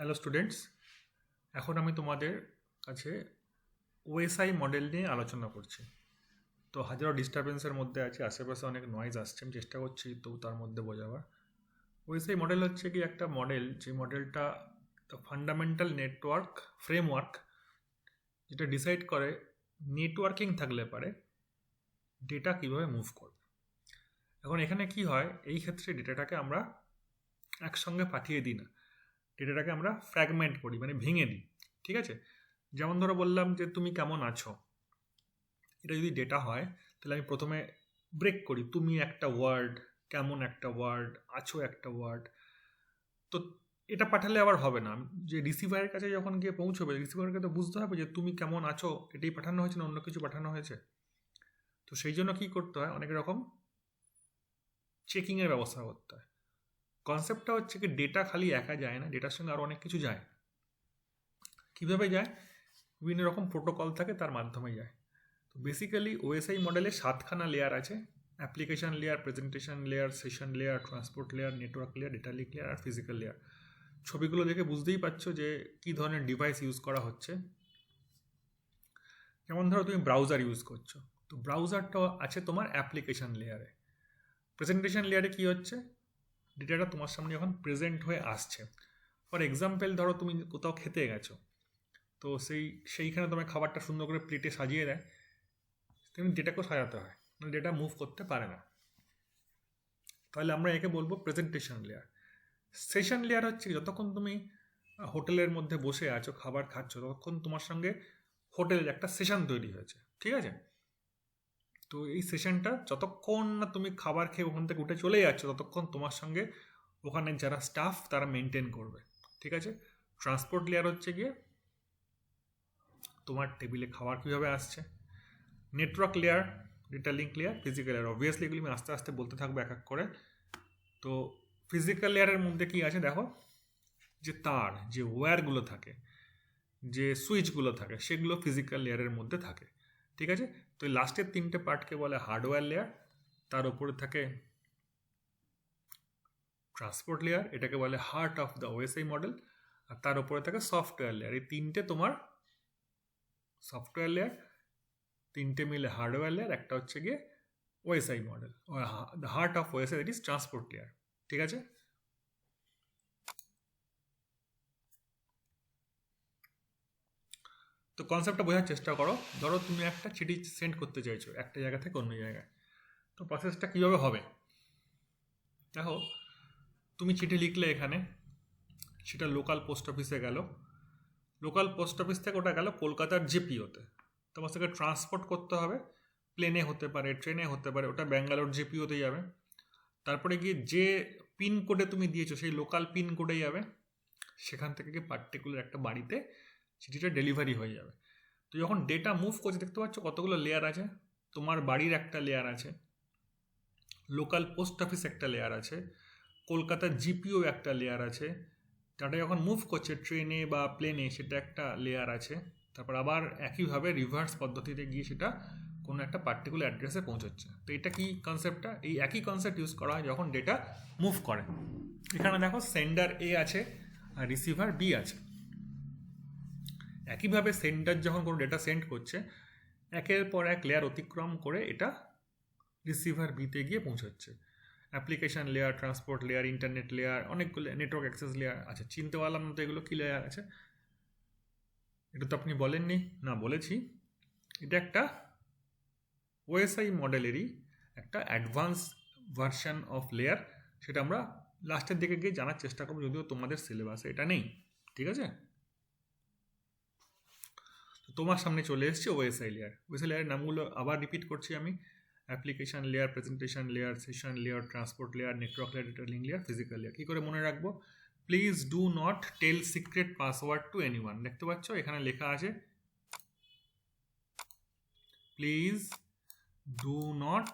Hello students, এখন আমি তোমাদের কাছে ওএসআই মডেল নিয়ে আলোচনা করছি। তো হাজারো ডিস্টারবেন্সের মধ্যে আছে, আশেপাশে অনেক নয়েজ আসছে, আমি চেষ্টা করছি তো তার মধ্যে বোঝাবার। ওএসআই মডেল হচ্ছে কি একটা মডেল, যে মডেলটা ফান্ডামেন্টাল নেটওয়ার্ক ফ্রেমওয়ার্ক, যেটা ডিসাইড করে নেটওয়ার্কিং থাকলে পারে ডেটা কীভাবে মুভ করবে। এখন এখানে কি হয়, এই ক্ষেত্রে ডেটাটাকে আমরা একসঙ্গে পাঠিয়ে দিই না, ডেটাটাকে আমরা ফ্র্যাগমেন্ট করি, মানে ভেঙে দিই। ঠিক আছে, যেমন ধরো বললাম যে তুমি কেমন আছো, এটা যদি ডেটা হয় তাহলে আমি প্রথমে ব্রেক করি, তুমি একটা ওয়ার্ড, কেমন একটা ওয়ার্ড, আছো একটা ওয়ার্ড। তো এটা পাঠালে আবার হবে না, যে রিসিভারের কাছে যখন গিয়ে পৌঁছবে, রিসিভারকে তো বুঝতে হবে যে তুমি কেমন আছো এটাই পাঠানো হয়েছে না অন্য কিছু পাঠানো হয়েছে। তো সেই জন্য কী করতে হয়, অনেক রকম চেকিংয়ের ব্যবস্থা করতে হয়। কনসেপ্টটা হচ্ছে কি, ডেটা খালি একা যায় না, ডেটার সঙ্গে আরও অনেক কিছু যায়। কীভাবে যায়, বিভিন্ন রকম প্রোটোকল থাকে, তার মাধ্যমে যায়। তো বেসিক্যালি ওএসআই মডেলে 7খানা লেয়ার আছে: application layer, presentation layer, session layer, transport layer, network layer, data link layer আর ফিজিক্যাল লেয়ার। ছবিগুলো দেখে বুঝতেই পারছো যে কী ধরনের ডিভাইস ইউজ করা হচ্ছে। যেমন ধরো তুমি ব্রাউজার ইউজ করছো, তো ব্রাউজারটা আছে তোমার অ্যাপ্লিকেশন লেয়ারে। প্রেজেন্টেশন লেয়ারে কী হচ্ছে, ডেটাটা তোমার সামনে যখন প্রেজেন্ট হয়ে আসছে। ফর এক্সাম্পল ধরো তুমি কোথাও খেতে গেছো, তো সেইখানে তোমার খাবারটা সুন্দর করে প্লেটে সাজিয়ে দেয়, তেমনি ডেটাকেও সাজাতে হয়, মানে ডেটা মুভ করতে পারে না। তাহলে আমরা একে বলবো প্রেজেন্টেশন লেয়ার। সেশন লেয়ার হচ্ছে যতক্ষণ তুমি হোটেলের মধ্যে বসে আছো, খাবার খাচ্ছ, ততক্ষণ তোমার সঙ্গে হোটেলের একটা সেশন তৈরি হয়েছে। ঠিক আছে, তো এই সেশনটা যতক্ষণ না তুমি খাবার খেয়ে ওখান থেকে উঠে চলে যাচ্ছ, ততক্ষণ তোমার সঙ্গে ওখানে যারা স্টাফ তারা মেনটেন করবে। ঠিক আছে, ট্রান্সপোর্ট লেয়ার হচ্ছে গিয়ে তোমার টেবিলে খাবার কীভাবে আসছে। Network layer, data link layer, physical layer. Obviously এগুলি আমি আস্তে আস্তে বলতে থাকবো এক এক করে। তো ফিজিক্যাল লেয়ারের মধ্যে কি আছে দেখো, যে তার, যে ওয়্যারগুলো থাকে, যে সুইচগুলো থাকে, সেগুলো ফিজিক্যাল লেয়ারের মধ্যে থাকে। ঠিক আছে, তো এই লাস্টের 3টে পার্টকে বলে হার্ডওয়্যার লেয়ার। তার উপরে থাকে ট্রান্সপোর্ট লেয়ার, এটাকে বলে heart of the OSI model. আর তার উপরে থাকে সফটওয়্যার লেয়ার। এই 3টে তোমার সফটওয়্যার লেয়ার, 3টে মিলে হার্ডওয়্যার লেয়ার, একটা হচ্ছে গিয়ে OSI model, the heart of OSI, that is transport layer. ঠিক আছে, তো কনসেপ্টটা বোঝার চেষ্টা করো। ধরো তুমি একটা চিঠি সেন্ড করতে চাইছো একটা জায়গা থেকে অন্য জায়গায়, তো প্রসেসটা কীভাবে হবে দেখো। তুমি চিঠি লিখলে এখানে, সেটা লোকাল পোস্ট অফিসে গেল, লোকাল পোস্ট অফিস থেকে ওটা গেল কলকাতার জিপিওতে। তোমার সেটা ট্রান্সপোর্ট করতে হবে, প্লেনে হতে পারে, ট্রেনে হতে পারে, ওটা ব্যাঙ্গালোর জিপিওতে যাবে। তারপরে গিয়ে যে পিন কোডে তুমি দিয়েছো সেই লোকাল পিন কোডে যাবে, সেখান থেকে গিয়ে পার্টিকুলার একটা বাড়িতে চিঠিটা ডেলিভারি হয়ে যাবে। তো যখন ডেটা মুভ করছে, দেখতে পাচ্ছ কতগুলো লেয়ার আছে। তোমার বাড়ির একটা লেয়ার আছে, লোকাল পোস্ট অফিস একটা লেয়ার আছে, কলকাতার জিপিও একটা লেয়ার আছে, ডাটা যখন মুভ করছে ট্রেনে বা প্লেনে সেটা একটা লেয়ার আছে। তারপর আবার একইভাবে রিভার্স পদ্ধতিতে গিয়ে সেটা কোনো একটা পার্টিকুলার অ্যাড্রেসে পৌঁছচ্ছে। তো এটা কি কনসেপ্টটা, এই একই কনসেপ্ট ইউজ করা হয় যখন ডেটা মুভ করে। এখানে দেখো সেন্ডার এ আছে আর রিসিভার বি আছে। একইভাবে সেন্ডার যখন কোনো ডেটা সেন্ড করছে, একের পর এক লেয়ার অতিক্রম করে এটা রিসিভার বিতে গিয়ে পৌঁছচ্ছে। Application layer, transport layer, internet layer, অনেকগুলো নেটওয়ার্ক অ্যাক্সেস লেয়ার আছে। চিনতে পারলাম না তো এগুলো কী লেয়ার আছে, এটা তো আপনি বলেননি। না, বলেছি। এটা একটা ওএসআই মডেলেরই একটা অ্যাডভান্স ভার্সন অফ লেয়ার, সেটা আমরা লাস্টের দিকে গিয়ে জানার চেষ্টা করবো, যদিও তোমাদের সিলেবাসে এটা নেই। ঠিক আছে, তো তোমার সামনে চলে এসছে ওএসআই লেয়ার। ওএসআই লেয়ারের নামগুলো আবার রিপিট করছি আমি: application layer, presentation layer, session layer, transport layer, network layer, data link layer, physical layer. কী করে মনে রাখবো, please do not tell secret password to anyone. দেখতে পাচ্ছ এখানে লেখা আছে please do not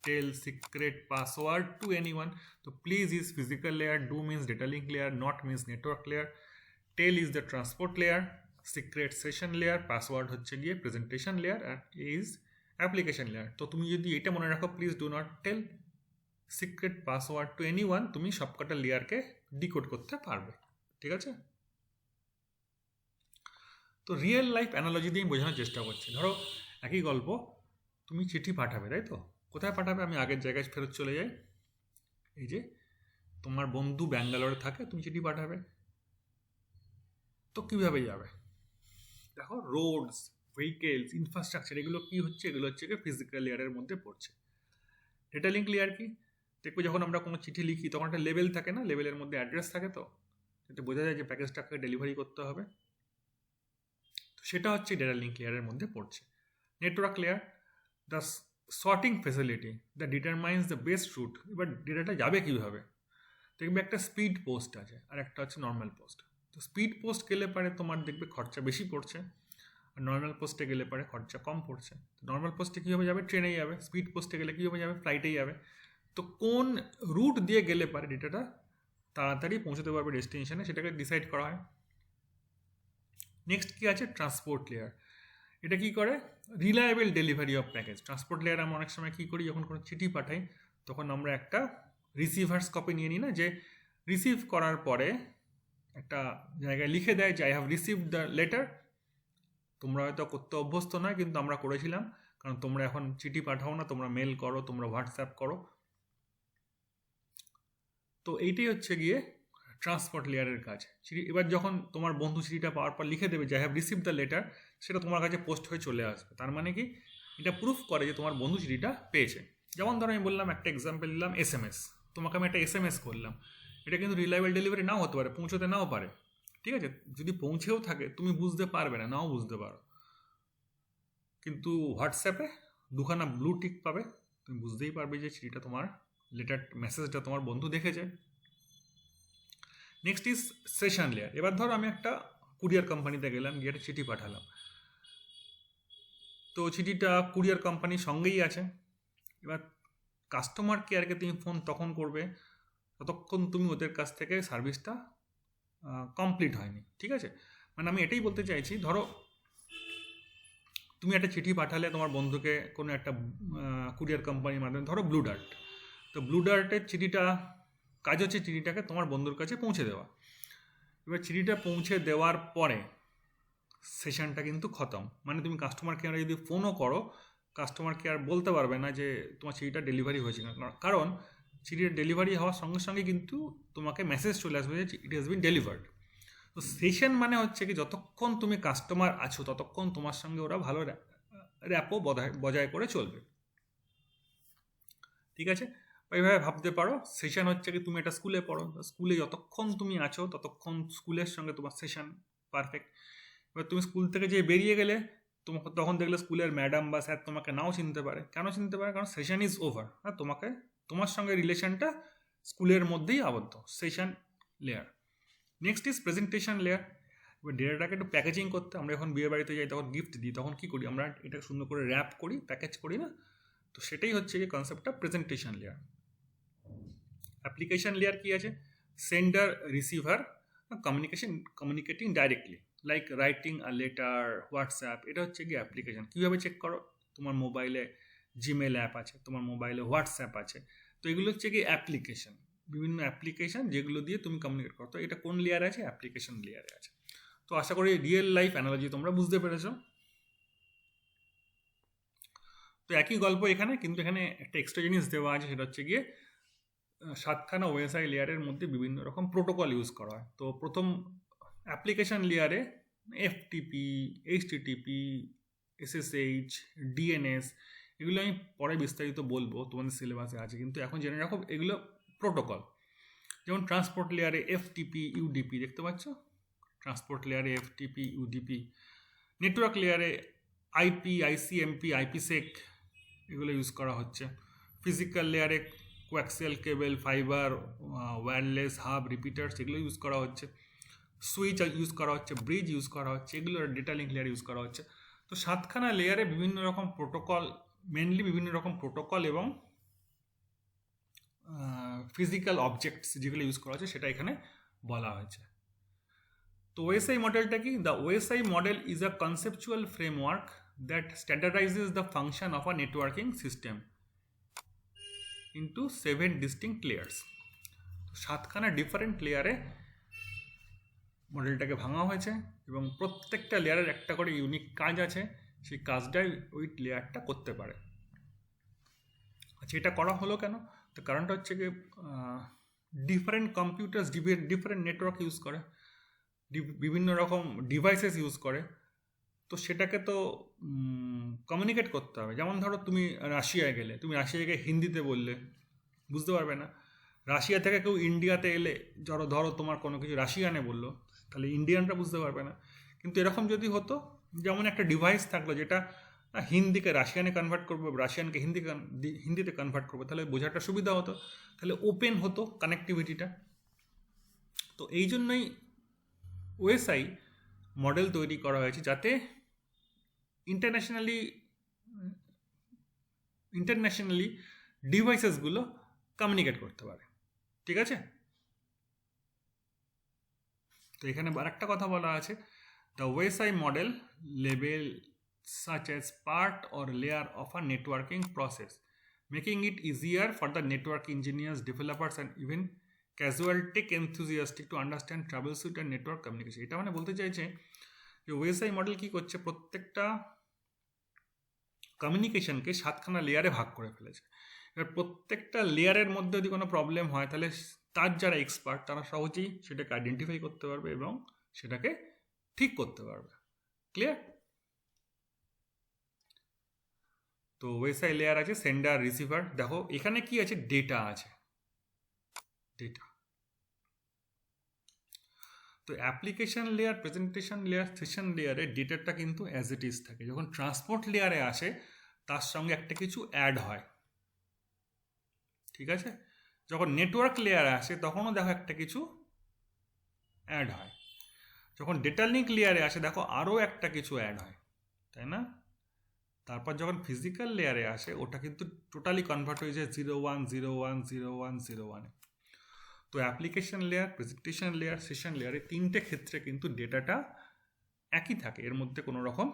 tell secret password to anyone. তো please is physical layer, do means data link layer, not means network layer, tell is the transport layer, secret session layer, password হচ্ছে গিয়ে presentation layer, আর is application layer. তো তুমি যদি এটা মনে রাখো, please do not tell secret password to anyone, তুমি সবকটা লেয়ারকে ডিকোড করতে পারবে। ঠিক আছে। তো রিয়েল লাইফ অ্যানালজি দিয়ে আমি বোঝানোর চেষ্টা করছি। ধরো একই গল্প, তুমি চিঠি পাঠাবে, তাই তো? কোথায় পাঠাবে? আমি আগের জায়গায় ফেরত চলে যাই। এই যে তোমার বন্ধু ব্যাঙ্গালোরে থাকে, তুমি চিঠি পাঠাবে, তো কীভাবে যাবে? দেখো, রোডস, ভেহিকেলস, ইনফ্রাস্ট্রাকচার, এগুলো কি হচ্ছে? এগুলো হচ্ছে কি ফিজিক্যাল লেয়ারের মধ্যে পড়ছে। ডেটা লিঙ্ক লেয়ার কি? দেখবে যখন আমরা কোনো চিঠি লিখি তখন একটা লেভেল থাকে না, লেভেলের মধ্যে অ্যাড্রেস থাকে, তো যাতে বোঝা যায় যে প্যাকেজটাকে ডেলিভারি করতে হবে, তো সেটা হচ্ছে ডেটা লিঙ্ক লেয়ারের মধ্যে পড়ছে। Network layer, the sorting facility that determines the best route. এবার ডেটাটা যাবে কীভাবে? দেখবে একটা স্পিড পোস্ট আছে আর একটা হচ্ছে নর্মাল পোস্ট। তো স্পিড পোস্ট গেলে পারে তোমার দেখবে খরচা বেশি পড়ছে, আর নর্মাল পোস্টে গেলে পারে খরচা কম পড়ছে। নর্মাল পোস্টে কীভাবে যাবে? ট্রেনেই যাবে। স্পিড পোস্টে গেলে কীভাবে যাবে? ফ্লাইটেই যাবে। তো কোন রুট দিয়ে গেলে পারে ডেটাটা তাড়াতাড়ি পৌঁছতে পারবে ডেস্টিনেশনে, সেটাকে ডিসাইড করা হয়। নেক্সট কি আছে? Transport layer. এটা কি করে? Reliable delivery of package. Transport layer আমরা অনেক সময় কী করি, যখন কোনো চিঠি পাঠাই তখন আমরা একটা রিসিভার্স কপি নিয়ে নিই না, যে রিসিভ করার পরে একটা জায়গায় লিখে দেয় যে I have received the letter. তোমরা হয়তো করতে অভ্যস্ত নয়, কিন্তু আমরা করেছিলাম, কারণ তোমরা এখন চিঠি পাঠাও না, তোমরা মেল করো, তোমরা হোয়াটসঅ্যাপ করো। তো এইটাই হচ্ছে গিয়ে ট্রান্সপোর্ট লেয়ারের কাজ। এবার যখন তোমার বন্ধু চিঠিটা পাওয়ার পর লিখে দেবে যে I have receive the letter, সেটা তোমার কাছে পোস্ট হয়ে চলে আসবে। তার মানে কি? এটা প্রুফ করে যে তোমার বন্ধু চিঠিটা পেয়েছে। যেমন ধরো আমি বললাম, একটা এক্সাম্পল দিলাম, SMS। তোমাকে আমি একটা SMS করলাম, এটা কিন্তু রিলায়েবল ডেলিভারি নাও হতে পারে, পৌঁছতে নাও পারে, ঠিক আছে? যদি পৌঁছেও থাকে তুমি বুঝতে পারবে না, নাও বুঝতে পারো। কিন্তু হোয়াটসঅ্যাপে দুখানা ব্লু টিক পাবে, তুমি বুঝতেই পারবে যে চিঠিটা তোমার, লেটার মেসেজটা তোমার বন্ধু দেখেছে। Next is session layer. এবার ধরো আমি একটা কুরিয়ার কোম্পানিতে গেলাম, গিয়ে একটা চিঠি পাঠালাম, তো চিঠিটা কুরিয়ার কোম্পানির সঙ্গেই আছে। এবার কাস্টমার কেয়ারকে তুমি ফোন তখন করবে ততক্ষণ তুমি ওদের কাছ থেকে সার্ভিসটা কমপ্লিট হয়নি, ঠিক আছে? মানে আমি এটাই বলতে চাইছি, ধরো তুমি একটা চিঠি পাঠালে তোমার বন্ধুকে কোনো একটা কুরিয়ার কোম্পানির মাধ্যমে, ধরো ব্লু ডার্ট। তো ব্লু ডার্টের চিঠিটা কাজ হচ্ছে চিঠিটাকে তোমার বন্ধুর কাছে পৌঁছে দেওয়া। এবার চিঠিটা পৌঁছে দেওয়ার পরে সেশনটা কিন্তু খতম। মানে তুমি কাস্টমার কেয়ারে যদি ফোনও করো, কাস্টমার কেয়ার বলতে পারবে না যে তোমার চিঠিটা ডেলিভারি হয়েছে না, কারণ চিঠিটা ডেলিভারি হওয়ার সঙ্গে সঙ্গে কিন্তু তোমাকে মেসেজ চলে আসবে যে ইট হ্যাজ বিন ডেলিভার্ড। তো সেশন মানে হচ্ছে কি, যতক্ষণ তুমি কাস্টমার আছো ততক্ষণ তোমার সঙ্গে ওরা ভালো র্যাপও বজায় করে চলবে, ঠিক আছে? এইভাবে ভাবতে পারো। সেশন হচ্ছে কি, তুমি একটা স্কুলে পড়ো, স্কুলে যতক্ষণ তুমি আছো ততক্ষণ স্কুলের সঙ্গে তোমার সেশন পারফেক্ট। এবার তুমি স্কুল থেকে যে বেরিয়ে গেলে, তোমাকে তখন দেখলে স্কুলের ম্যাডাম বা স্যার তোমাকে নাও চিনতে পারে। কেন চিনতে পারে? কারণ সেশন ইজ ওভার। আর তোমার সঙ্গে রিলেশনটা স্কুলের মধ্যেই আবদ্ধ। Session layer. Next is presentation layer. এবার ডেটাটাকে একটু প্যাকেজিং করতে, আমরা যখন বিয়ে বাড়িতে যাই তখন গিফট দিই, তখন কী করি আমরা? এটা সুন্দর করে র্যাপ করি, প্যাকেজ করি না? তো সেটাই হচ্ছে যে কনসেপ্টটা প্রেজেন্টেশন লেয়ার। অ্যাপ্লিকেশন লেয়ার কি আছে? Sender receiver communicating directly, like writing a letter, WhatsApp. এটা হচ্ছে কি অ্যাপ্লিকেশন। কীভাবে চেক করো? তোমার মোবাইলে জিমেল অ্যাপ আছে, তোমার মোবাইলে হোয়াটসঅ্যাপ আছে, তো এগুলো হচ্ছে কি অ্যাপ্লিকেশন, বিভিন্ন অ্যাপ্লিকেশন যেগুলো দিয়ে তুমি কমিউনিকেট করো। তো এটা কোন লেয়ারে আছে? অ্যাপ্লিকেশন লেয়ারে আছে। তো আশা করি রিয়েল লাইফ অ্যানালজি তোমরা বুঝতে পেরেছো। তো একই গল্প এখানে, কিন্তু এখানে একটা এক্সট্রা জিনিস দেওয়া আছে, সেটা হচ্ছে গিয়ে 7খানা ওএসআই লেয়ারের মধ্যে বিভিন্ন রকম প্রোটোকল ইউজ করা হয়। তো প্রথম অ্যাপ্লিকেশন লেয়ারে FTP, HTTP, SSH, DNS, এগুলো আমি পরে বিস্তারিত বলবো, তোমাদের সিলেবাসে আছে, কিন্তু এখন জেনে রাখো এগুলো প্রোটোকল। যেমন ট্রান্সপোর্ট লেয়ারে FTP, UDP দেখতে পাচ্ছ, ট্রান্সপোর্ট লেয়ারে FTP, UDP। নেটওয়ার্ক লেয়ারে IP, ICMP, IPsec এগুলো ইউজ করা হচ্ছে। ফিজিক্যাল লেয়ারে কোয়াক্সিয়াল কেবল, ফাইবার, ওয়্যারলেস হাব, রিপিটার্স এগুলো ইউজ করা হচ্ছে। সুইচ ইউজ করা হচ্ছে, ব্রিজ ইউজ করা হচ্ছে, এগুলো ডেটা লিঙ্ক লেয়ার ইউজ করা হচ্ছে। তো 7খানা লেয়ারে বিভিন্ন রকম প্রোটোকল, মেনলি বিভিন্ন রকম প্রোটোকল এবং ফিজিক্যাল অবজেক্টস যেগুলো ইউজ করা হচ্ছে সেটা এখানে বলা হয়েছে। তো ওএসআই মডেলটা কি? The OSI model is a conceptual framework that standardises the function of a networking system into 7 distinct layers. 7খানা ডিফারেন্ট লেয়ারে মডেলটাকে ভাঙা হয়েছে এবং প্রত্যেকটা লেয়ারের একটা করে ইউনিক কাজ আছে, সেই কাজটাই ওই লেয়ারটা করতে পারে। আচ্ছা, এটা করা হলো কেন? তো কারণটা হচ্ছে কি, different computers different network use করে, বিভিন্ন রকম ডিভাইসেস ইউজ করে। তো সেটাকে তো কমিউনিকেট করতে হবে। যেমন ধরো তুমি রাশিয়ায় গেলে, তুমি রাশিয়াকে হিন্দিতে বললে বুঝতে পারবে না। রাশিয়া থেকে কেউ ইন্ডিয়াতে এলে ধরো তোমার কোনো কিছু রাশিয়ানে বললো, তাহলে ইন্ডিয়ানরা বুঝতে পারবে না। কিন্তু এরকম যদি হতো, যেমন একটা ডিভাইস থাকলো যেটা হিন্দিকে রাশিয়ানে কনভার্ট করবে, রাশিয়ানকে হিন্দিতে কনভার্ট করবে, তাহলে বোঝাটা সুবিধা হতো, তাহলে ওপেন হতো কানেক্টিভিটিটা। তো এই জন্যই ওএসআই মডেল তৈরি করা হয়েছে, যাতে ইন্টারন্যাশনালি ডিভাইসেসগুলো কমিউনিকেট করতে পারে। ঠিক আছে? তো এখানে আরেকটা কথা বলা আছে, the OSI model label such as part or layer of a networking process, making it easier for the network engineers, developers and even casual tech enthusiastic to understand, troubleshoot and network communication. এটা মানে বলতে চাইছে যে OSI model কি করছে, প্রত্যেকটা কমিউনিকেশনকে 7খানা লেয়ারে ভাগ করে ফেলেছে। এবার প্রত্যেকটা লেয়ারের মধ্যে যদি কোনো প্রবলেম হয়, তাহলে তার যারা এক্সপার্ট তারা সহজেই সেটাকে আইডেন্টিফাই করতে পারবে এবং সেটাকে ঠিক করতে পারবে। ক্লিয়ার? তো ওএসআই লেয়ার আছে, সেন্ডার, রিসিভার। দেখো এখানে কি আছে, ডেটা আছে, ডেটা। তো application layer, presentation layer, session লেয়ারে ডেটাটা কিন্তু অ্যাজ ইট ইজ থাকে। যখন ট্রান্সপোর্ট লেয়ারে আসে, তার সঙ্গে একটা কিছু অ্যাড হয়। ঠিক আছে? যখন নেটওয়ার্ক লেয়ারে আসে, তখনও দেখো একটা কিছু অ্যাড হয়। যখন ডেটা লিঙ্ক লেয়ারে আসে, দেখো আরও একটা কিছু অ্যাড হয়, তাই না? তারপর যখন ফিজিক্যাল লেয়ারে আসে, ওটা কিন্তু টোটালি কনভার্ট হয়ে যায় 0 1 0 1 0 1 0 1-এ। তো application layer, presentation layer, session লেয়ারে তিনটে ক্ষেত্রে কিন্তু ডেটাটা একই থাকে, এর মধ্যে কোনো রকম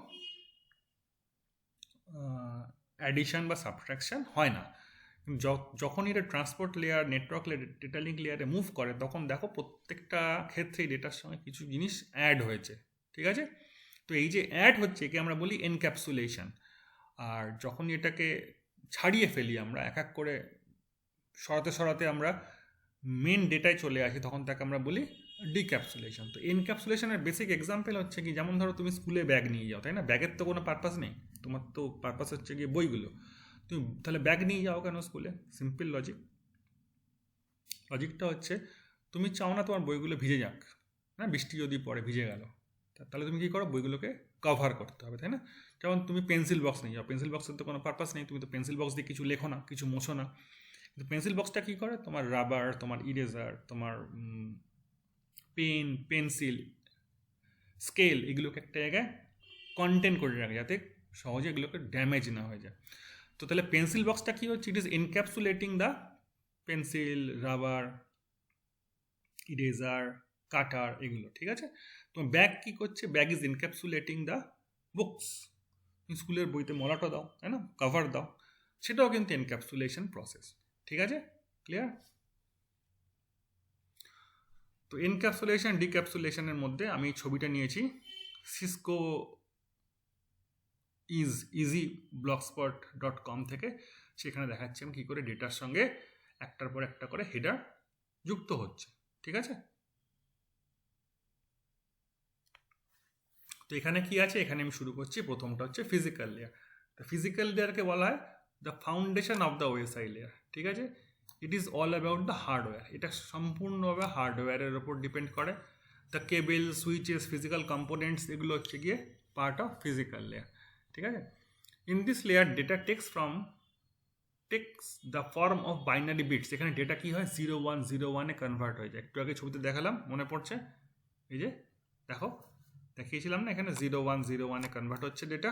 অ্যাডিশন বা সাবট্রাকশন হয় না। যখন এটা transport layer, network layer, data link লেয়ারে মুভ করে, তখন দেখো প্রত্যেকটা ক্ষেত্রেই ডেটার সঙ্গে কিছু জিনিস অ্যাড হয়েছে। ঠিক আছে? তো এই যে অ্যাড হচ্ছে, একে আমরা বলি এনক্যাপসুলেশন। আর যখন এটাকে ছাড়িয়ে ফেলি আমরা, এক এক করে সরাতে সরাতে আমরা মেন ডেটায় চলে আসি, তখন তাকে আমরা বলি ডিক্যাপসুলেশন। তো এনক্যাপসুলেশনের বেসিক এক্সাম্পল হচ্ছে কি, যেমন ধরো তুমি স্কুলে ব্যাগ নিয়ে যাও, তাই না? ব্যাগের তো কোনো পারপাস নেই, তোমার তো পারপাস হচ্ছে গিয়ে বইগুলো। তুমি তাহলে ব্যাগ নিয়ে যাও কেন স্কুলে? সিম্পল লজিকটা হচ্ছে, তুমি চাও না তোমার বইগুলো ভিজে যাক, না? বৃষ্টি যদি পড়ে ভিজে গেল, তাহলে তুমি কী করো, বইগুলোকে কভার করতে হবে, তাই না? যেমন তুমি পেন্সিল বক্স নিয়ে যাও, পেন্সিল বক্সের তো কোনো পারপাস নেই, তুমি তো পেন্সিল বক্স দিয়ে কিছু লেখো না, কিছু মোছো না। কিন্তু পেন্সিল বক্সটা কী করে, তোমার রাবার, তোমার ইরেজার, তোমার পেন, পেন্সিল, স্কেল, এগুলোকে একটা জায়গায় কন্টেন করে রাখে, যাতে সহজে এগুলোকে ড্যামেজ না হয়ে যায়। তো তাহলে পেন্সিল বক্সটা কী হচ্ছে, it is encapsulating the pencil, rubber, eraser, cutter, এগুলো। ঠিক আছে? তো ব্যাগ কী করছে, bag is encapsulating the books. তুমি স্কুলের বইতে মলাটা দাও, তাই না, কভার দাও, সেটাও কিন্তু এনক্যাপসুলেশন প্রসেস। ঠিক আছে? ক্লিয়ার? তো এনক্যাপসুলেশন, ডিক্যাপসুলেশনের মধ্যে আমি ছবিটা নিয়েছি সিসকো easy-blogspot.com থেকে। সেখানে দেখাচ্ছি আমি কী করে ডেটার সঙ্গে একটার পর একটা করে হেডার যুক্ত হচ্ছে। ঠিক আছে? তো এখানে কি আছে, এখানে আমি শুরু করছি। প্রথমটা হচ্ছে ফিজিক্যাল লেয়ার। তো ফিজিক্যাল লেয়ারকে বলা হয় the foundation of the OSI layer. ঠিক আছে? It is all about the hardware. এটা সম্পূর্ণভাবে হার্ডওয়্যারের ওপর ডিপেন্ড করে। The cable, switches, physical components, এগুলো হচ্ছে গিয়ে পার্ট অফ ফিজিক্যাল লেয়ার। ঠিক আছে? In this layer data takes the form of binary bits. এখানে ডেটা কি হয়, 0 1 0 1-এ কনভার্ট হয়ে যায়। একটু আগে ছবিতে দেখালাম, মনে পড়ছে? এই যে দেখো, দেখিয়েছিলাম না, এখানে 0 1 0 1-এ কনভার্ট হচ্ছে ডেটা।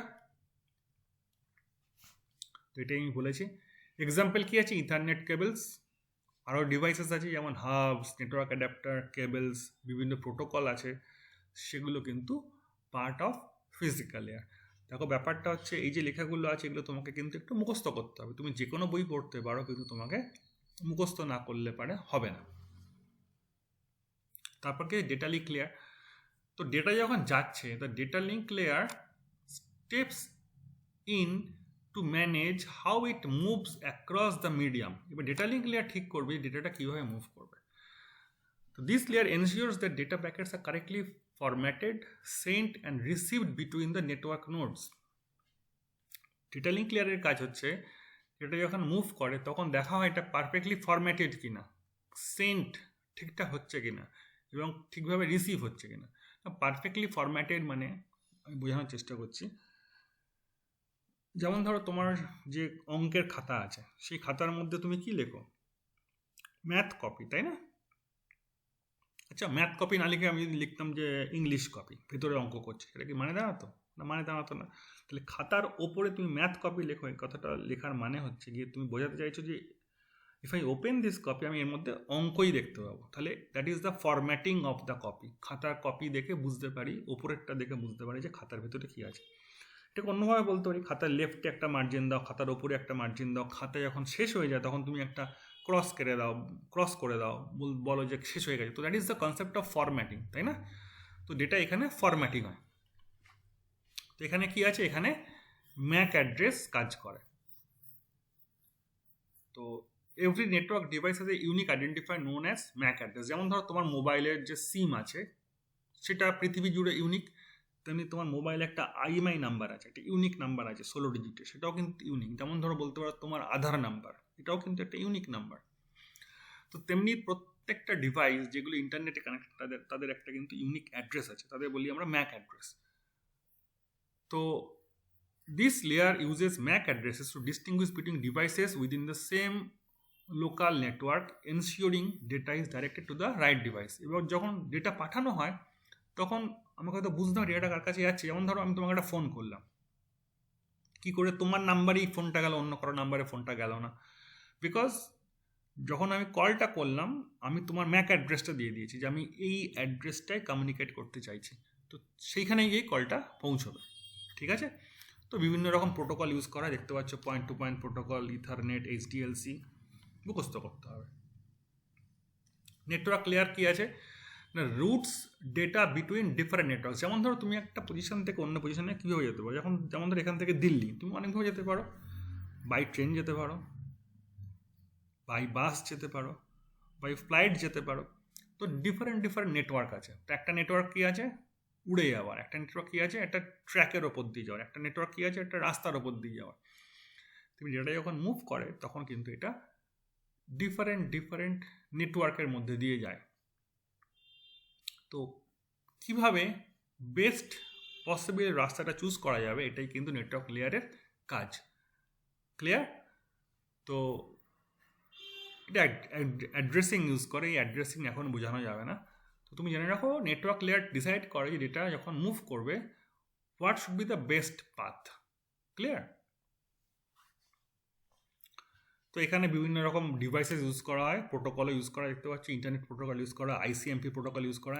তো এটাই আমি বলেছি। এক্সাম্পল কি আছে, ইথারনেট কেবলস, আরও ডিভাইসেস আছে যেমন হাবস, নেটওয়ার্ক অ্যাডাপ্টার, কেবলস, বিভিন্ন প্রোটোকল আছে, সেগুলো কিন্তু পার্ট অফ ফিজিক্যাল লেয়ার। দেখো ব্যাপারটা হচ্ছে, এই যে লেখাগুলো আছে, এগুলো তোমাকে কিন্তু একটু মুখস্থ করতে হবে। তুমি যে কোনো বই পড়তে পারো, কিন্তু তোমাকে মুখস্থ না করলে পারে হবে না। তারপর কি, ডেটা লিঙ্ক লেয়ার। তো ডেটা যখন যাচ্ছে, the data link layer steps in to manage how it moves across the medium. এবার ডেটা লিঙ্ক লেয়ার ঠিক করবে ডেটাটা কীভাবে মুভ করবে। তো this layer ensures that data packets are correctly formatted, sent and received between the network nodes. ডেটা লিঙ্ক লেয়ারের কাজ হচ্ছে এটা যখন মুভ করে তখন দেখা হয় এটা পারফেক্টলি ফরম্যাটেড কিনা, সেন্ট ঠিকঠাক হচ্ছে কিনা এবং ঠিকভাবে রিসিভ হচ্ছে কিনা। পারফেক্টলি ফরম্যাটেড মানে আমি বোঝানোর চেষ্টা করছি, যেমন ধরো তোমার যে অঙ্কের খাতা আছে সেই খাতার মধ্যে তুমি কি লেখো, ম্যাথ কপি, তাই না? আচ্ছা, ম্যাথ কপি না লিখে আমি যদি লিখতাম যে ইংলিশ কপি, ভিতরে অঙ্ক করছে, এটা কি মানে দাঁড়াতো না? মানে দাঁড়াতো না। তাহলে খাতার ওপরে তুমি ম্যাথ কপি লেখো, এই কথাটা লেখার মানে হচ্ছে গিয়ে তুমি বোঝাতে চাইছো যে if I open this copy আমি এর মধ্যে অঙ্কই দেখতে পাবো। তাহলে that is the formatting of the copy. খাতার কপি দেখে বুঝতে পারি, ওপরেরটা দেখে বুঝতে পারি যে খাতার ভেতরে কী আছে। এটাকে অন্যভাবে বলতে পারি, খাতার লেফটে একটা মার্জিন দাও, খাতার ওপরে একটা মার্জিন দাও, খাতা যখন শেষ হয়ে যায় তখন তুমি একটা ক্রস করে দাও, বলো যে শেষ হয়ে গেছে। তো that is the concept of formatting, তাই না? তো ডেটা এখানে ফরম্যাটিং হয়। তো এখানে কি আছে, এখানে ম্যাক অ্যাড্রেস কাজ করে। তো every network device has a unique identifier known as Mac address. যেমন ধরো তোমার মোবাইলের যে সিম আছে সেটা পৃথিবী জুড়ে ইউনিক, তেমনি তোমার মোবাইলে একটা IMEI নাম্বার আছে, একটা ইউনিক নাম্বার আছে 16 ডিজিটের, সেটাও কিন্তু ইউনিক। যেমন ধরো বলতে পারো তোমার আধার নাম্বার, এটাও কিন্তু একটা ইউনিক নাম্বার। তো তেমনি প্রত্যেকটা ডিভাইস যেগুলো ইন্টারনেটে কানেক্টেড তাদের একটা কিন্তু ইউনিক অ্যাড্রেস আছে, তাদের বলি আমরা ম্যাক অ্যাড্রেস। তো this layer uses MAC addresses to distinguish between devices within the same local network, ensuring data is directed to the right device. এবার যখন ডেটা পাঠানো হয় তখন আমাকে হয়তো বুঝতে হবে ডেটাটা কার কাছে যাচ্ছে। যেমন ধরো আমি তোমাকে একটা ফোন করলাম, কী করে তোমার নাম্বারেই ফোনটা গেল, অন্য কারো নাম্বারে ফোনটা গেল না? বিকজ যখন আমি কলটা করলাম আমি তোমার ম্যাক অ্যাড্রেসটা দিয়ে দিয়েছি যে আমি এই অ্যাড্রেসটায় কমিউনিকেট করতে চাইছি, তো সেইখানে গিয়েই কলটা পৌঁছবে। ঠিক আছে? তো বিভিন্ন রকম প্রোটোকল ইউজ করা দেখতে পাচ্ছ, point to point protocol, Ethernet, HDLC মুখস্থ করতে হবে। নেটওয়ার্ক লেয়ার কি আছে না, routes data between different network. যেমন ধরো তুমি একটা পজিশন থেকে অন্য পজিশনে কীভাবে যেতে পারো, যেমন ধরো এখান থেকে দিল্লি তুমি অনেকভাবে যেতে পারো, বাই ট্রেন যেতে পারো, বাই বাস যেতে পারো, বাই ফ্লাইট যেতে পারো। তো ডিফারেন্ট নেটওয়ার্ক আছে। তো একটা নেটওয়ার্ক কী আছে, উড়ে যাওয়ার, একটা নেটওয়ার্ক কী আছে, একটা ট্র্যাকের ওপর দিয়ে যাওয়ার, একটা নেটওয়ার্ক কী আছে, একটা রাস্তার ওপর দিয়ে যাওয়ার। তুমি ডেটা যখন মুভ করে তখন কিন্তু এটা ডিফারেন্ট নেটওয়ার্কের মধ্যে দিয়ে যায়। তো কিভাবে বেস্ট পসিবল রাস্তাটা চুজ করা যাবে এটাই কিন্তু নেটওয়ার্ক লেয়ারের কাজ। ক্লিয়ার? তো এটা অ্যাড্রেসিং ইউজ করে, এই অ্যাড্রেসিং এখন বোঝানো যাবে না। তো তুমি জেনে রাখো নেটওয়ার্ক লেয়ার ডিসাইড করে যে ডেটা যখন মুভ করবে what should be the best path. Clear? তো এখানে বিভিন্ন রকম ডিভাইসেস ইউজ করা হয়, প্রোটোকলও ইউজ করা দেখতে পাচ্ছি, ইন্টারনেট প্রোটোকল ইউজ করা, ICMP প্রোটোকল ইউজ করা।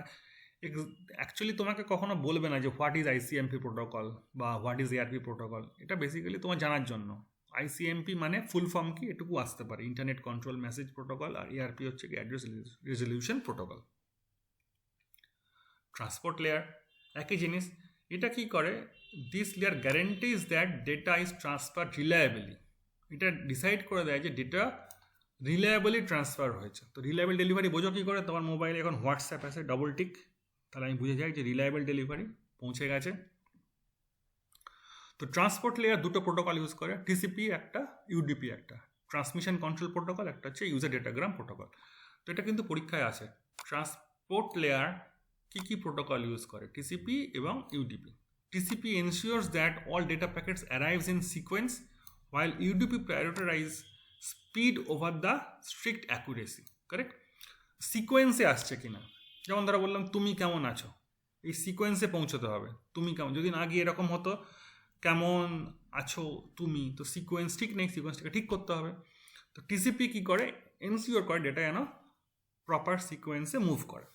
অ্যাকচুয়ালি তোমাকে কখনো বলবে না যে হোয়াট ইজ ICMP প্রোটোকল বা হোয়াট ইজ ARP প্রোটোকল, এটা বেসিক্যালি তোমার জানার জন্য। ICMP মানে ফুল ফর্ম কি এটুকু আসতে পারে, ইন্টারনেট কন্ট্রোল মেসেজ প্রোটোকল, আর ARP হচ্ছে কি address resolution protocol. Transport layer একই জিনিস। এটা কি করে, this layer গ্যারেন্টিজ that data is transfer রিলায়েবলি। এটা ডিসাইড করে দেয় যে ডেটা রিলায়েবলি ট্রান্সফার হয়েছে। তো রিলায়েবল ডেলিভারি বোঝো কী করে, তোমার মোবাইলে এখন হোয়াটসঅ্যাপ আছে, ডবল টিক, তাহলে আমি বুঝে যাই যে রিলায়েবল ডেলিভারি পৌঁছে গেছে। তো ট্রান্সপোর্ট লেয়ার দুটো প্রোটোকল ইউজ করে, TCP একটা, UDP একটা, ট্রান্সমিশন কন্ট্রোল প্রোটোকল, একটা হচ্ছে ইউজার ডেটাগ্রাম প্রোটোকল। তো এটা কিন্তু পরীক্ষায় আসে, ট্রান্সপোর্ট লেয়ার কী প্রোটোকল ইউজ করে, TCP এবং UDP। TCP ensures that all data packets arrives in sequence while UDP prioritize speed over the strict accuracy. Correct? সিকোয়েন্সে আসছে কিনা, যেমন ধরো বললাম তুমি কেমন আছো, এই সিকোয়েন্সে পৌঁছতে হবে। তুমি কেমন, যদি না গিয়ে এরকম হতো কেমন আছো তুমি, তো সিকোয়েন্স ঠিক নেই, সিকোয়েন্সটাকে ঠিক করতে হবে। তো TCP কী করে, এনশিওর করে ডেটা যেন প্রপার সিকোয়েন্সে মুভ করে।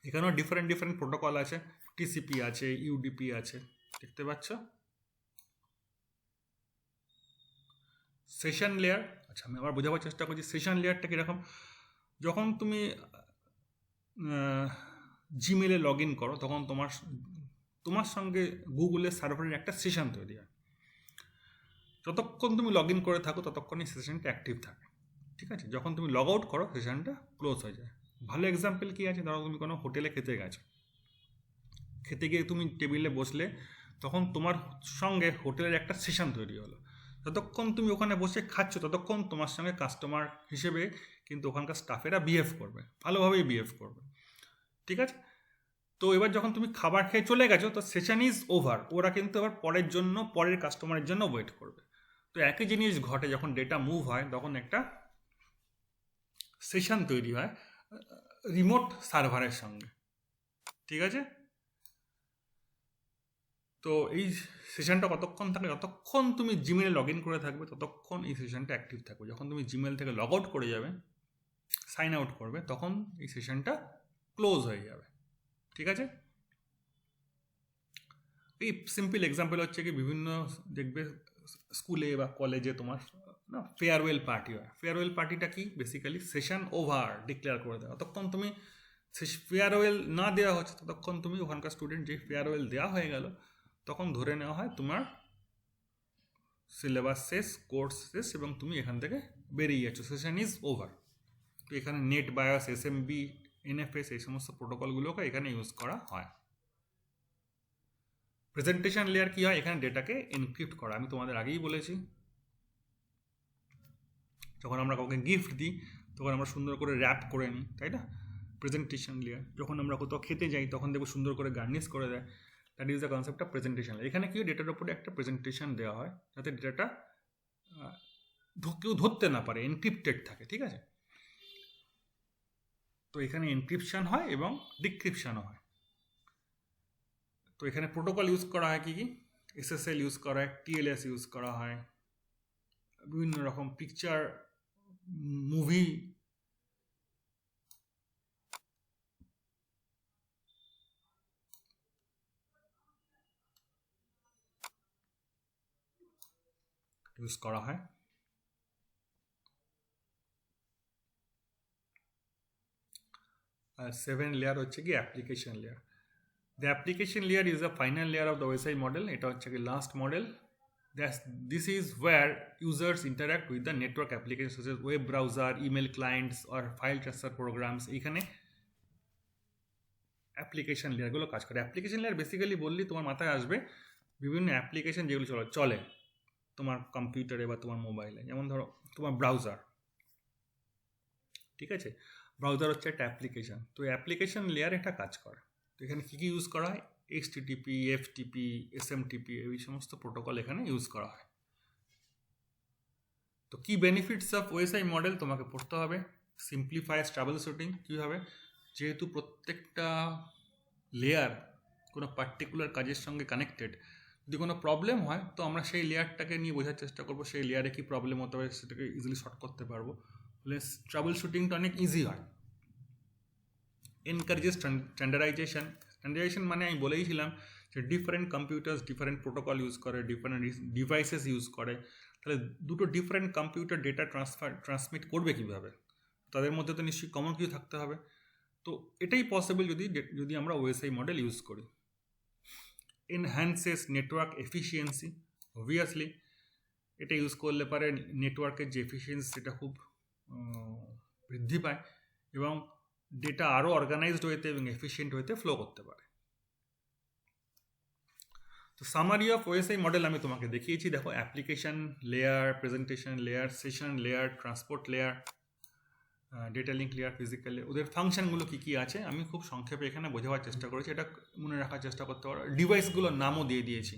এখানেও ডিফারেন্ট প্রোটোকল আছে, TCP আছে, UDP আছে, দেখতে পাচ্ছ। সেশন লেয়ার, আচ্ছা আমি আবার বোঝাবার চেষ্টা করছি সেশন লেয়ারটা কীরকম। যখন তুমি জিমেলে লগ ইন করো, তখন তোমার সঙ্গে গুগলের সার্ভারের একটা সেশন তৈরি হয়। যতক্ষণ তুমি লগ ইন করে থাকো ততক্ষণ এই সেশনটা অ্যাক্টিভ থাকে, ঠিক আছে? যখন তুমি লগ আউট করো সেশনটা ক্লোজ হয়ে যায়। ভালো এক্সাম্পল কী আছে, ধরো তুমি কোনো হোটেলে খেতে গেছো, খেতে গিয়ে তুমি টেবিলে বসলে, তখন তোমার সঙ্গে হোটেলের একটা সেশন তৈরি হলো। যতক্ষণ তুমি ওখানে বসে খাচ্ছ ততক্ষণ তোমার সঙ্গে কাস্টমার হিসেবে কিন্তু ওখানকার স্টাফেরা বিহেভ করবে, ভালোভাবেই বিহেভ করবে, ঠিক আছে? তো এবার যখন তুমি খাবার খেয়ে চলে গেছো তো সেশন ইজ ওভার, ওরা কিন্তু এবার পরের কাস্টমারের জন্য ওয়েট করবে। তো একই জিনিস ঘটে যখন ডেটা মুভ হয়, তখন একটা সেশন তৈরি হয় রিমোট সার্ভারের সঙ্গে, ঠিক আছে? তো এই সেশনটা কতক্ষণ থাকে, যতক্ষণ তুমি জিমেলে লগ ইন করে থাকবে ততক্ষণ এই সেশনটা অ্যাক্টিভ থাকবে। যখন তুমি জিমেল থেকে লগ আউট করে যাবে, সাইন আউট করবে, তখন এই সেশনটা ক্লোজ হয়ে যাবে, ঠিক আছে? এই সিম্পল এক্সাম্পল হচ্ছে কি, বিভিন্ন দেখবে স্কুলে বা কলেজে তোমার না ফেয়ারওয়েল পার্টি হয়। ফেয়ারওয়েল পার্টিটা কি, বেসিক্যালি সেশন ওভার ডিক্লেয়ার করে দেওয়া। ততক্ষণ তুমি ফেয়ারওয়েল না দেওয়া হচ্ছে ততক্ষণ তুমি ওখানকার স্টুডেন্ট, যে ফেয়ারওয়েল দেওয়া হয়ে গেল তখন ধরে নেওয়া হয় তোমার সিলেবাস শেষ, কোর্স শেষ, এবং তুমি এখান থেকে বেরিয়ে যাচ্ছ, সেশন ইজ ওভার। তো এখানে নেট বায়োস, এসএমবি, এনএফএস, এই সমস্ত প্রোটোকলগুলোকে এখানে ইউজ করা হয়। প্রেজেন্টেশন লেয়ার কি হয়, এখানে ডেটাকে এনক্রিপ্ট করা। আমি তোমাদের আগেই বলেছি, যখন আমরা কাউকে গিফট দিই তখন আমরা সুন্দর করে র্যাপ করে নিই, তাই না? Presentation layer. যখন আমরা কোথাও খেতে যাই তখন দেখবো সুন্দর করে গার্নিশ করে দেয়। That is the concept of presentation layer. এখানে কি ডেটার উপরে একটা প্রেজেন্টেশন দেওয়া হয় যাতে ডেটাটা কেউ ধরতে না পারে, এনক্রিপ্টেড থাকে, ঠিক আছে? তো এখানে এনক্রিপশন হয় এবং ডিক্রিপশনও হয়। তো এখানে প্রোটোকল ইউজ করা হয় কি কি, এসএসএল ইউজ করা হয়, টিএলএস ইউজ করা হয়, বিভিন্ন রকম পিকচার, মুভি, ইউজ করা হয়। আর 7 লেয়ার হচ্ছে কি application layer. The application layer is the final layer of the OSI model. এটা হচ্ছে কি last model. This is where users interact with the network applications such as web browser, email clients or file transfer programs. এখানে application লেয়ারগুলো কাজ করে। Application layer basically বললি তোমার মাথায় আসবে বিভিন্ন অ্যাপ্লিকেশন যেগুলো চলে তোমার কম্পিউটারে বা তোমার মোবাইলে। যেমন ধরো তোমার ব্রাউজার, ঠিক আছে? ব্রাউজার হচ্ছে একটা অ্যাপ্লিকেশন। তো অ্যাপ্লিকেশন লেয়ার একটা কাজ করে। তো এখানে কী কী ইউজ করা হয়, HTTP, FTP, SMTP, এই সমস্ত প্রোটোকল এখানে ইউজ করা হয়। তো কি বেনিফিটস অফ ওএসআই মডেল তোমাকে পড়তে হবে। সিম্পলিফাইস ট্রাবল শুটিং, কীভাবে, যেহেতু প্রত্যেকটা লেয়ার কোনো পার্টিকুলার কাজের সঙ্গে কানেক্টেড, যদি কোনো প্রবলেম হয় তো আমরা সেই লেয়ারটাকে নিয়ে বোঝার চেষ্টা করবো, সেই লেয়ারে কী প্রবলেম হতে পারে সেটাকে ইজিলি সলভ করতে পারবো, ফলে ট্রাবল শুটিংটা অনেক ইজি হয়। Encourages standardisation. স্ট্যান্ডার্ডাইজেশন মানে আমি বলেইছিলাম যে different computers different protocol use করে, ডিফারেন্ট ডিভাইসেস ইউজ করে, তাহলে দুটো ডিফারেন্ট কম্পিউটার ডেটা ট্রান্সমিট করবে কীভাবে, তাদের মধ্যে তো নিশ্চয়ই কমন কিছু থাকতে হবে। তো এটাই পসিবল যদি আমরা ওএসআই মডেল ইউজ করি। এনহ্যান্সেস নেটওয়ার্ক এফিসিয়েন্সি, অবভিয়াসলি এটা ইউজ করলে পারে নেটওয়ার্কের যে এফিসিয়েন্সি সেটা খুব বৃদ্ধি পায় এবং ডেটা আরও অর্গানাইজড হইতে এবং এফিসিয়েন্ট হইতে ফ্লো করতে পারে। তো সামারি অফ ওএসআই মডেল আমি তোমাকে দেখিয়েছি। দেখো, application layer, presentation layer, session layer, transport layer, data link layer, physical layer, ওদের ফাংশনগুলো কী কী আছে আমি খুব সংক্ষেপে এখানে বোঝাবার চেষ্টা করেছি। এটা মনে রাখার চেষ্টা করতে পারো। ডিভাইসগুলোর নামও দিয়ে দিয়েছি।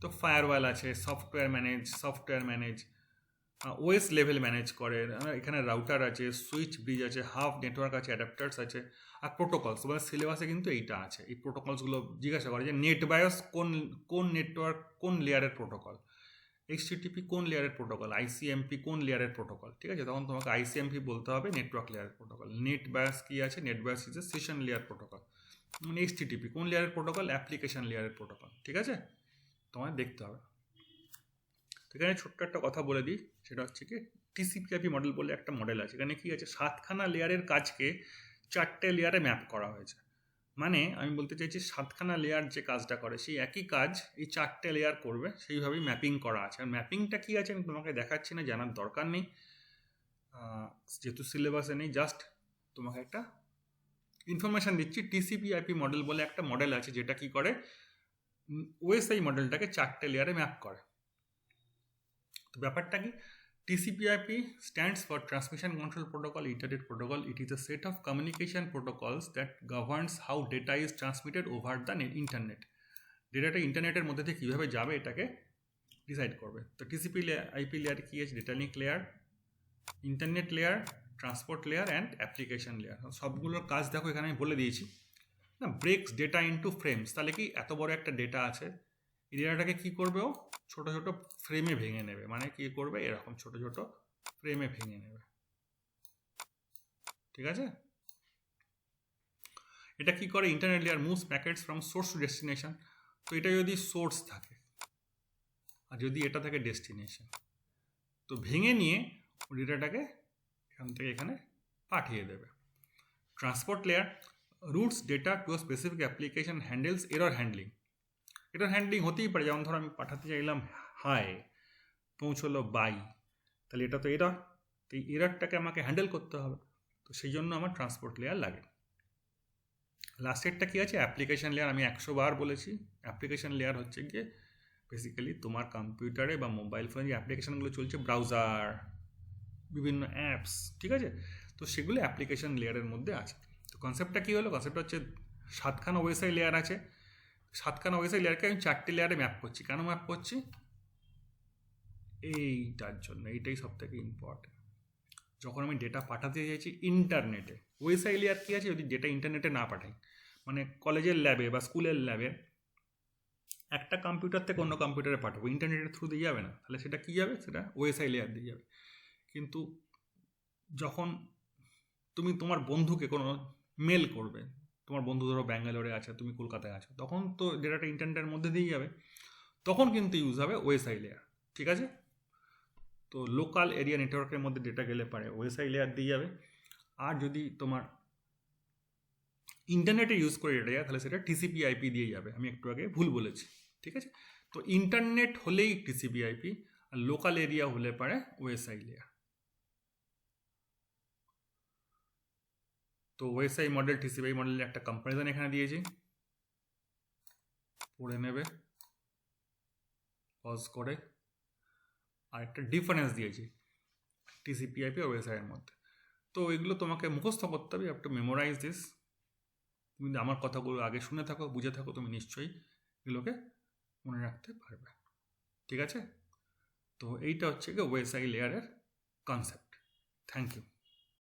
তো ফায়ারওয়াল আছে, software manage, OS level manage করে, এখানে রাউটার আছে, সুইচ ব্রিজ আছে, হাফ নেটওয়ার্ক আছে, অ্যাডাপ্টার্স আছে, আর প্রোটোকলস। মানে সিলেবাসে কিন্তু এইটা আছে। এই প্রোটোকলসগুলো জিজ্ঞাসা করে যে নেট বায়োস কোন নেটওয়ার্ক কোন লেয়ারের প্রোটোকল, HTTP কোন লেয়ারের প্রোটোকল, ICMP কোন লেয়ারের প্রোটোকল, ঠিক আছে? তখন তোমাকে ICMP বলতে হবে, নেটওয়ার্ক লেয়ারের প্রোটোকল। নেট বায়োস কী আছে, net bias is a session layer protocol. মানে HTTP কোন লেয়ারের প্রোটোকল, অ্যাপ্লিকেশন লেয়ারের প্রোটোকল, ঠিক আছে? তোমায় দেখতে হবে। এখানে ছোট্ট একটা কথা বলে দিই, সেটা হচ্ছে কি TCP/IP মডেল বলে একটা মডেল আছে। এখানে কি আছে, 7খানা লেয়ারের কাজকে 4টে লেয়ারে ম্যাপ করা হয়েছে। মানে আমি বলতে চাইছি 7খানা লেয়ার যে কাজটা করে সেই একই কাজ এই 4টে লেয়ার করবে, সেইভাবেই ম্যাপিং করা আছে। আর ম্যাপিংটা কী আছে আমি তোমাকে দেখাচ্ছি না, জানার দরকার নেই, যেহেতু সিলেবাসে নেই। জাস্ট তোমাকে একটা ইনফরমেশান দিচ্ছি। TCP/IP মডেল বলে একটা মডেল আছে যেটা কি করে, ওএসআই মডেলটাকে 4টে লেয়ারে ম্যাপ করে। তো ব্যাপারটা কি, TCP/IP stands for Transmission Control Protocol, Internet Protocol. It is a set of communication protocols that governs how data is transmitted over the internet. ডেটাটা ইন্টারনেটের মধ্যে থেকে কীভাবে যাবে এটাকে ডিসাইড করবে। তো TCP/IP লেয়ার কী আছে, data link layer, internet layer, transport layer and application layer. সবগুলোর কাজ দেখো এখানে আমি বলে দিয়েছি না। ব্রেকস ডেটা ইনটু ফ্রেমস, তাহলে কি এত বড় একটা ডেটা আছে, এই ডেটাটাকে কী করবে, ও ছোটো ছোটো ফ্রেমে ভেঙে নেবে। মানে কী করবে, এরকম ছোটো ছোটো ফ্রেমে ভেঙে নেবে, ঠিক আছে। এটা কি করে, internet layer moves packets from source to destination. তো এটা যদি সোর্স থাকে আর যদি এটা থাকে ডেস্টিনেশন, তো ভেঙে নিয়ে ডেটাটাকে এখান থেকে এখানে পাঠিয়ে দেবে। Transport layer roots data to a specific application, handles error handling. Error handling হতেই পারে, যেমন ধরো আমি পাঠাতে চাইলাম হাই, পৌঁছলো বাই, তাহলে এটা তো এরর, তো এই এররটাকে আমাকে হ্যান্ডেল করতে হবে, তো সেই জন্য আমার ট্রান্সপোর্ট লেয়ার লাগে। লাস্টেরটা কী আছে, অ্যাপ্লিকেশন লেয়ার। আমি 100 বার বলেছি, অ্যাপ্লিকেশন লেয়ার হচ্ছে গিয়ে বেসিক্যালি তোমার কম্পিউটারে বা মোবাইল ফোনে যে অ্যাপ্লিকেশানগুলো চলছে, ব্রাউজার, বিভিন্ন অ্যাপস, ঠিক আছে, তো সেগুলো অ্যাপ্লিকেশন লেয়ারের মধ্যে আছে। তো কনসেপ্টটা কী হলো, কনসেপ্টটা হচ্ছে 7খানা ওএসআই লেয়ার আছে, 7খানা ওএসআই লেয়ারকে আমি 4টে লেয়ারে ম্যাপ করছি। কেন ম্যাপ করছি, এইটার জন্য, এইটাই সব থেকে ইম্পর্টেন্ট। যখন আমি ডেটা পাঠাতে চাইছি ইন্টারনেটে, ওএসআই লেয়ার কী আছে, যদি ডেটা ইন্টারনেটে না পাঠাই, মানে কলেজের ল্যাবে বা স্কুলের ল্যাবে একটা কম্পিউটার থেকে অন্য কম্পিউটারে পাঠাবো, ইন্টারনেটের থ্রু দিয়ে যাবে না, তাহলে সেটা কী যাবে, সেটা ওএসআই লেয়ার দিয়ে যাবে। কিন্তু যখন তুমি তোমার বন্ধুকে কোনো মেল করবে, তোমার বন্ধু ধরো ব্যাঙ্গালোরে আছে, তুমি কলকাতায় আছো, তখন তো ডেটাটা ইন্টারনেটের মধ্যে দিয়ে যাবে, তখন কিন্তু ইউজ হবে ওএসআই লেয়ার, ঠিক আছে। তো লোকাল এরিয়া নেটওয়ার্কের মধ্যে ডেটা গেলে পারে ওএসআই লেয়ার দিয়ে যাবে। আর যদি তোমার ইন্টারনেটে ইউজ করে ডেটা যায়, তাহলে সেটা TCP/IP দিয়ে যাবে। আমি একটু আগে ভুল বলেছি, ঠিক আছে। তো ইন্টারনেট হলেই TCP/IP, আর লোকাল এরিয়া হলে পারে ওএসআই লেয়ার। তো ওএসআই মডেল TCP/IP মডেলের একটা কম্পারিজন এখানে দিয়েছি, পড়ে নেবে পজ করে। আর একটা ডিফারেন্স দিয়েছি TCP/IP আর ওএসআই এর মধ্যে। তো এগুলো তোমাকে মুখস্থ করতে হবে, একটু মেমোরাইজ দিস। তুমি যদি আমার কথাগুলো আগে শুনে থাকো, বুঝে থাকো, তুমি নিশ্চয়ই এগুলোকে মনে রাখতে পারবে, ঠিক আছে। তো এইটা হচ্ছে কি ওএসআই লেয়ারের কনসেপ্ট। Thank you.